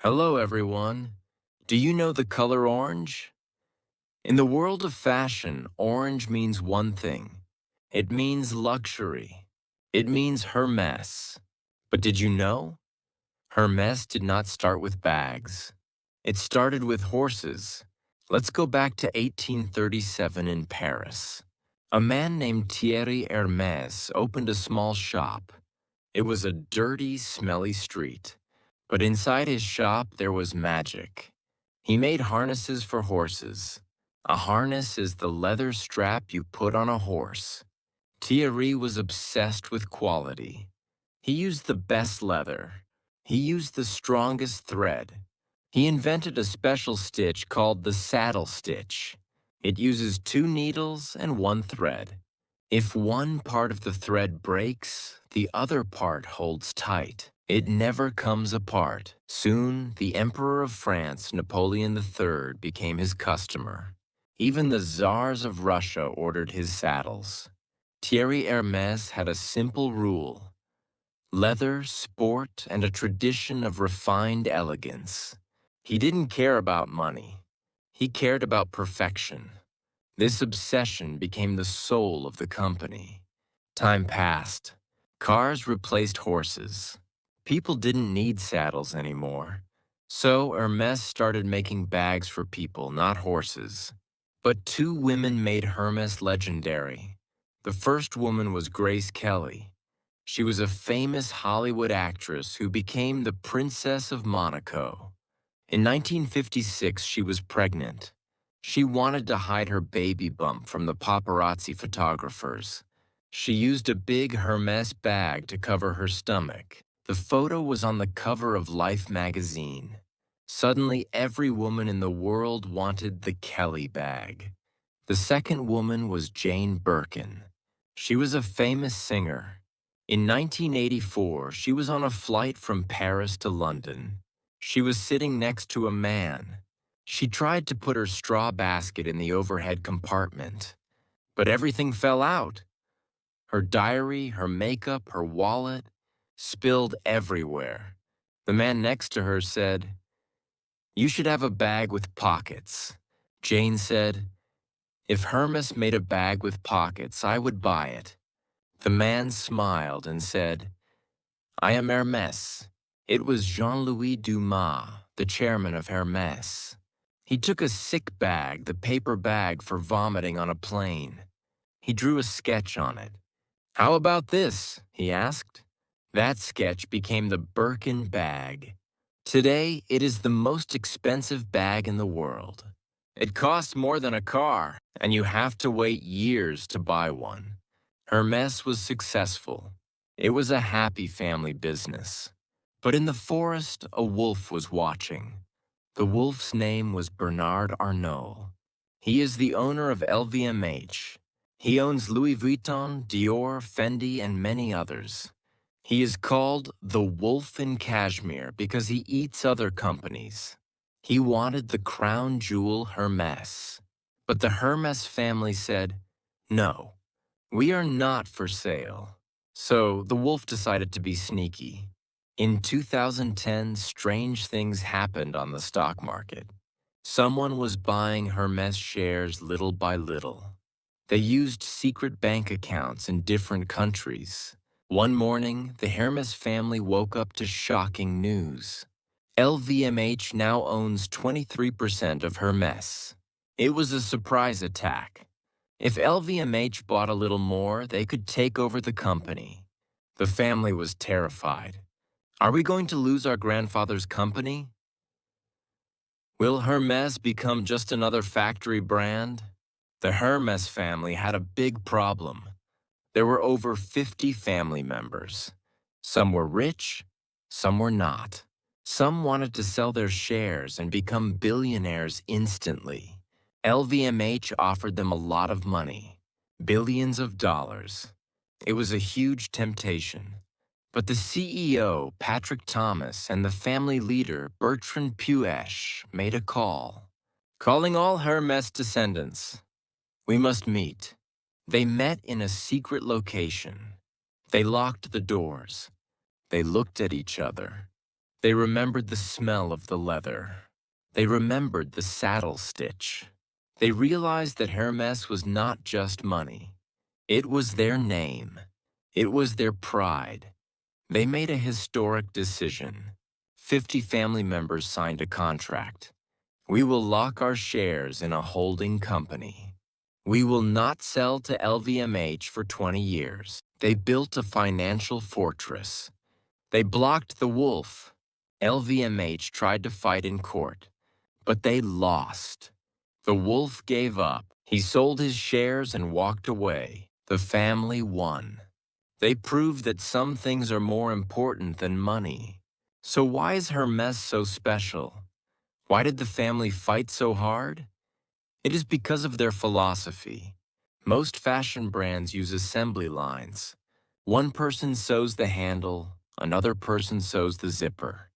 Hello, everyone. Do you know the color orange? In the world of fashion, orange means one thing. It means luxury. It means Hermes. But did you know? Hermes did not start with bags. It started with horses. Let's go back to 1837 in Paris. A man named Thierry Hermes opened a small shop. It was a dirty, smelly street. But inside his shop, there was magic. He made harnesses for horses. A harness is the leather strap you put on a horse. Thierry was obsessed with quality. He used the best leather. He used the strongest thread. He invented a special stitch called the saddle stitch. It uses 2 needles and 1 thread. If one part of the thread breaks, the other part holds tight. It never comes apart. Soon, the Emperor of France, Napoleon III, became his customer. Even the czars of Russia ordered his saddles. Thierry Hermes had a simple rule: leather, sport, and a tradition of refined elegance. He didn't care about money. He cared about perfection. This obsession became the soul of the company. Time passed. Cars replaced horses. People didn't need saddles anymore. So Hermes started making bags for people, not horses. But 2 women made Hermes legendary. The first woman was Grace Kelly. She was a famous Hollywood actress who became the Princess of Monaco. In 1956, she was pregnant. She wanted to hide her baby bump from the paparazzi photographers. She used a big Hermes bag to cover her stomach. The photo was on the cover of Life magazine. Suddenly, every woman in the world wanted the Kelly bag. The second woman was Jane Birkin. She was a famous singer. In 1984, she was on a flight from Paris to London. She was sitting next to a man. She tried to put her straw basket in the overhead compartment, but everything fell out. Her diary, her makeup, her wallet, spilled everywhere. The man next to her said, "You should have a bag with pockets." Jane said, "If Hermes made a bag with pockets, I would buy it." The man smiled and said, "I am Hermes." It was Jean-Louis Dumas, the chairman of Hermes. He took a sick bag, the paper bag for vomiting on a plane. He drew a sketch on it. "How about this?" he asked. That sketch became the Birkin bag. Today, it is the most expensive bag in the world. It costs more than a car, and you have to wait years to buy one. Hermes was successful. It was a happy family business. But in the forest, a wolf was watching. The wolf's name was Bernard Arnault. He is the owner of LVMH. He owns Louis Vuitton, Dior, Fendi, and many others. He is called the Wolf in Cashmere because he eats other companies. He wanted the crown jewel Hermes. But the Hermes family said, "No, we are not for sale." So the wolf decided to be sneaky. In 2010, strange things happened on the stock market. Someone was buying Hermes shares little by little. They used secret bank accounts in different countries. One morning, the Hermes family woke up to shocking news. LVMH now owns 23% of Hermes. It was a surprise attack. If LVMH bought a little more, they could take over the company. The family was terrified. Are we going to lose our grandfather's company? Will Hermes become just another factory brand? The Hermes family had a big problem. There were over 50 family members. Some were rich, some were not. Some wanted to sell their shares and become billionaires instantly. LVMH offered them a lot of money, billions of dollars. It was a huge temptation. But the CEO, Patrick Thomas, and the family leader, Bertrand Puech, made a call. "Calling all Hermes descendants. We must meet." They met in a secret location. They locked the doors. They looked at each other. They remembered the smell of the leather. They remembered the saddle stitch. They realized that Hermes was not just money. It was their name. It was their pride. They made a historic decision. 50 family members signed a contract. We will lock our shares in a holding company. We will not sell to LVMH for 20 years. They built a financial fortress. They blocked the wolf. LVMH tried to fight in court, but they lost. The wolf gave up. He sold his shares and walked away. The family won. They proved that some things are more important than money. So why is Hermes so special? Why did the family fight so hard? It is because of their philosophy. Most fashion brands use assembly lines. One person sews the handle, another person sews the zipper.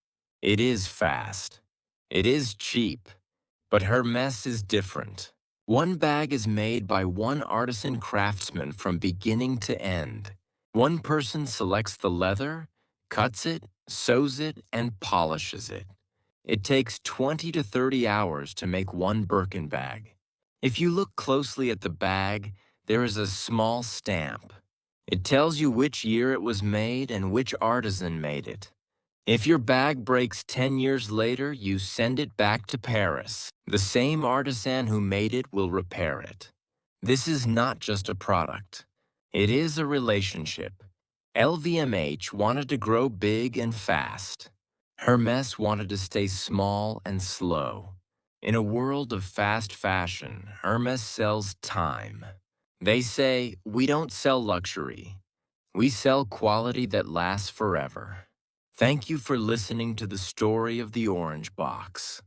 It is fast. It is cheap. But Hermes is different. One bag is made by one artisan craftsman from beginning to end. One person selects the leather, cuts it, sews it, and polishes it. It takes 20 to 30 hours to make one Birkin bag. If you look closely at the bag, there is a small stamp. It tells you which year it was made and which artisan made it. If your bag breaks 10 years later, you send it back to Paris. The same artisan who made it will repair it. This is not just a product. It is a relationship. LVMH wanted to grow big and fast. Hermes wanted to stay small and slow. In a world of fast fashion, Hermes sells time. They say, we don't sell luxury. We sell quality that lasts forever. Thank you for listening to the story of the orange box.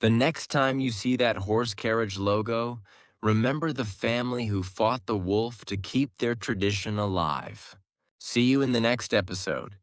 The next time you see that horse carriage logo, remember the family who fought the wolf to keep their tradition alive. See you in the next episode.